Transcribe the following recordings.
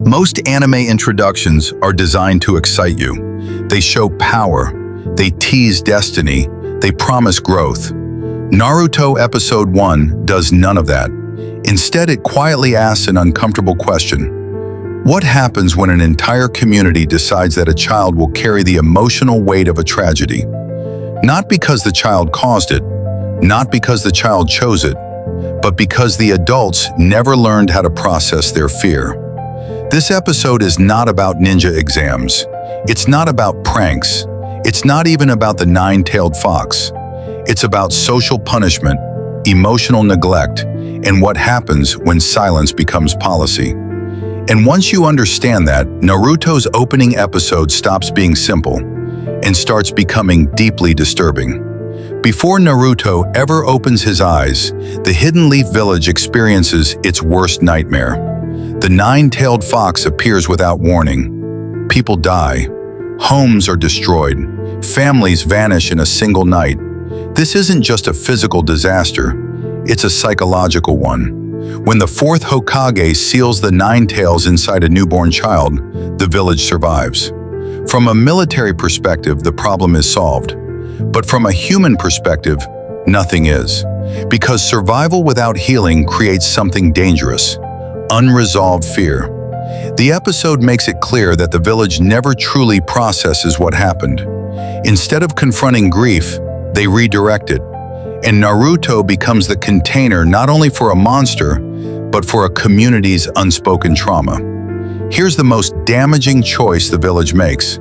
Most anime introductions are designed to excite you. They show power, they tease destiny, they promise growth. Naruto Episode 1 does none of that. Instead, it quietly asks an uncomfortable question. What happens when an entire community decides that a child will carry the emotional weight of a tragedy? Not because the child caused it, not because the child chose it, but because the adults never learned how to process their fear. This episode is not about ninja exams. It's not about pranks. It's not even about the nine-tailed fox. It's about social punishment, emotional neglect, and what happens when silence becomes policy. And once you understand that, Naruto's opening episode stops being simple and starts becoming deeply disturbing. Before Naruto ever opens his eyes, the Hidden Leaf Village experiences its worst nightmare. The nine-tailed fox appears without warning. People die. Homes are destroyed. Families vanish in a single night. This isn't just a physical disaster. It's a psychological one. When the fourth Hokage seals the nine tails inside a newborn child, the village survives. From a military perspective, the problem is solved. But from a human perspective, nothing is. Because survival without healing creates something dangerous: unresolved fear. The episode makes it clear that the village never truly processes what happened. Instead of confronting grief, they redirect it. And Naruto becomes the container not only for a monster, but for a community's unspoken trauma. Here's the most damaging choice the village makes.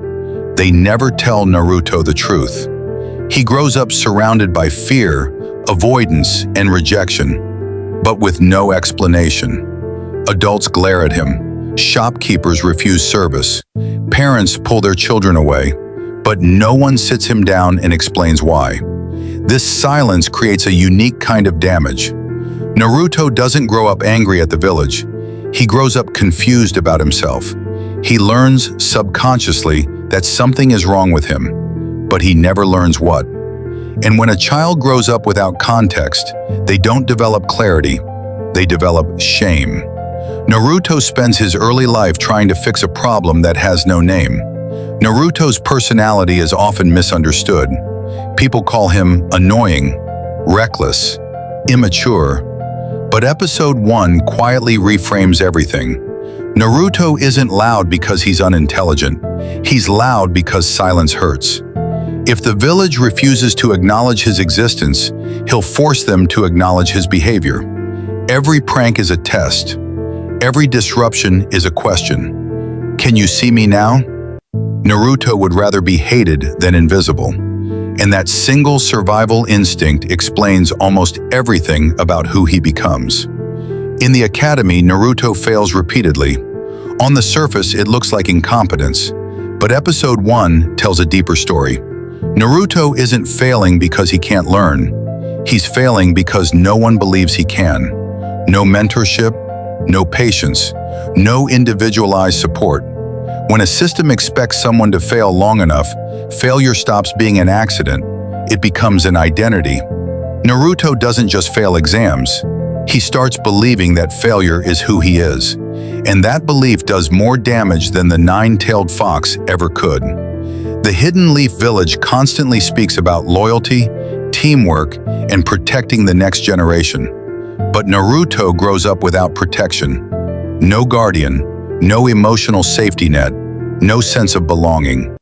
They never tell Naruto the truth. He grows up surrounded by fear, avoidance, and rejection, but with no explanation. Adults glare at him. Shopkeepers refuse service. Parents pull their children away, but no one sits him down and explains why. This silence creates a unique kind of damage. Naruto doesn't grow up angry at the village. He grows up confused about himself. He learns subconsciously that something is wrong with him, but he never learns what. And when a child grows up without context, they don't develop clarity, they develop shame. Naruto spends his early life trying to fix a problem that has no name. Naruto's personality is often misunderstood. People call him annoying, reckless, immature. But Episode 1 quietly reframes everything. Naruto isn't loud because he's unintelligent. He's loud because silence hurts. If the village refuses to acknowledge his existence, he'll force them to acknowledge his behavior. Every prank is a test. Every disruption is a question. Can you see me now? Naruto would rather be hated than invisible. And that single survival instinct explains almost everything about who he becomes. In the academy, Naruto fails repeatedly. On the surface, it looks like incompetence, but Episode 1 tells a deeper story. Naruto isn't failing because he can't learn. He's failing because no one believes he can. No mentorship, no patience, no individualized support. When a system expects someone to fail long enough, failure stops being an accident. It becomes an identity. Naruto doesn't just fail exams. He starts believing that failure is who he is. And that belief does more damage than the nine-tailed fox ever could. The Hidden Leaf Village constantly speaks about loyalty, teamwork, and protecting the next generation. But Naruto grows up without protection. No guardian, no emotional safety net, no sense of belonging.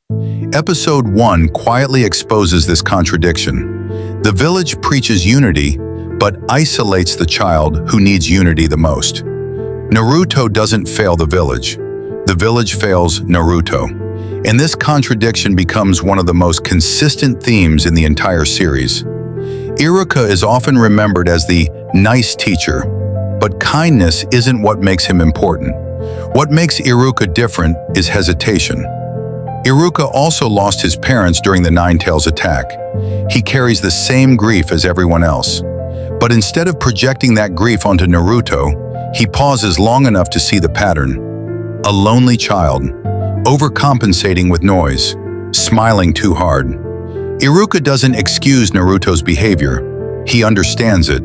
Episode 1 quietly exposes this contradiction. The village preaches unity, but isolates the child who needs unity the most. Naruto doesn't fail the village fails Naruto. And this contradiction becomes one of the most consistent themes in the entire series. Iruka is often remembered as the nice teacher, but kindness isn't what makes him important. What makes Iruka different is hesitation. Iruka also lost his parents during the Nine-Tails attack. He carries the same grief as everyone else. But instead of projecting that grief onto Naruto, he pauses long enough to see the pattern. A lonely child, overcompensating with noise, smiling too hard. Iruka doesn't excuse Naruto's behavior. He understands it.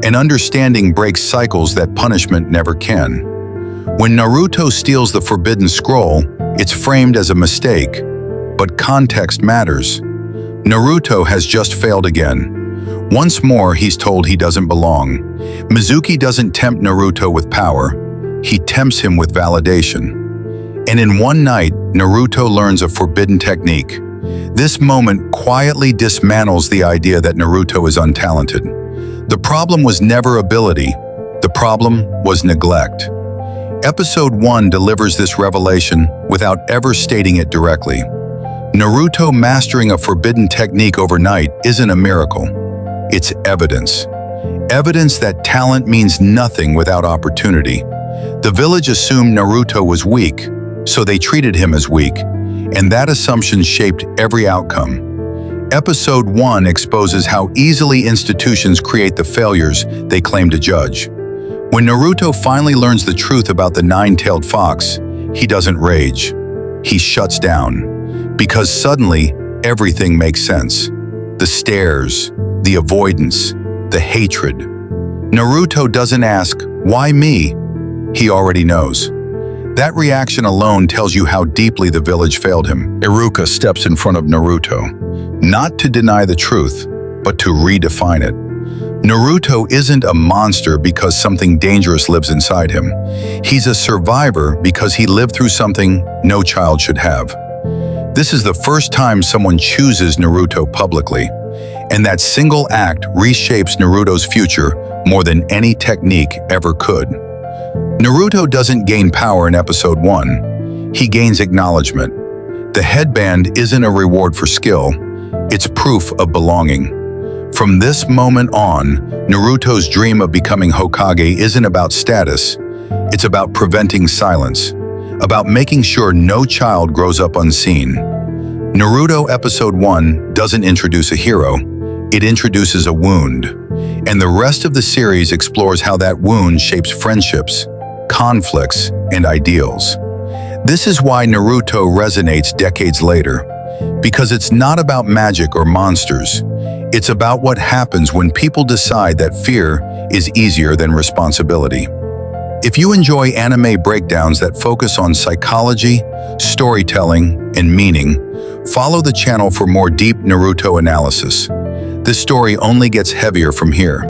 And understanding breaks cycles that punishment never can. When Naruto steals the forbidden scroll, it's framed as a mistake, but context matters. Naruto has just failed again. Once more, he's told he doesn't belong. Mizuki doesn't tempt Naruto with power, he tempts him with validation. And in one night, Naruto learns a forbidden technique. This moment quietly dismantles the idea that Naruto is untalented. The problem was never ability, the problem was neglect. Episode 1 delivers this revelation without ever stating it directly. Naruto mastering a forbidden technique overnight isn't a miracle. It's evidence. Evidence that talent means nothing without opportunity. The village assumed Naruto was weak, so they treated him as weak, and that assumption shaped every outcome. Episode 1 exposes how easily institutions create the failures they claim to judge. When Naruto finally learns the truth about the nine-tailed fox, he doesn't rage. He shuts down, because suddenly everything makes sense. The stares, the avoidance, the hatred. Naruto doesn't ask, "Why me?" He already knows. That reaction alone tells you how deeply the village failed him. Iruka steps in front of Naruto, not to deny the truth, but to redefine it. Naruto isn't a monster because something dangerous lives inside him. He's a survivor because he lived through something no child should have. This is the first time someone chooses Naruto publicly, and that single act reshapes Naruto's future more than any technique ever could. Naruto doesn't gain power in episode 1. He gains acknowledgement. The headband isn't a reward for skill, it's proof of belonging. From this moment on, Naruto's dream of becoming Hokage isn't about status, it's about preventing silence, about making sure no child grows up unseen. Naruto episode 1 doesn't introduce a hero, it introduces a wound. And the rest of the series explores how that wound shapes friendships, conflicts, and ideals. This is why Naruto resonates decades later, because it's not about magic or monsters. It's about what happens when people decide that fear is easier than responsibility. If you enjoy anime breakdowns that focus on psychology, storytelling, and meaning, follow the channel for more deep Naruto analysis. This story only gets heavier from here.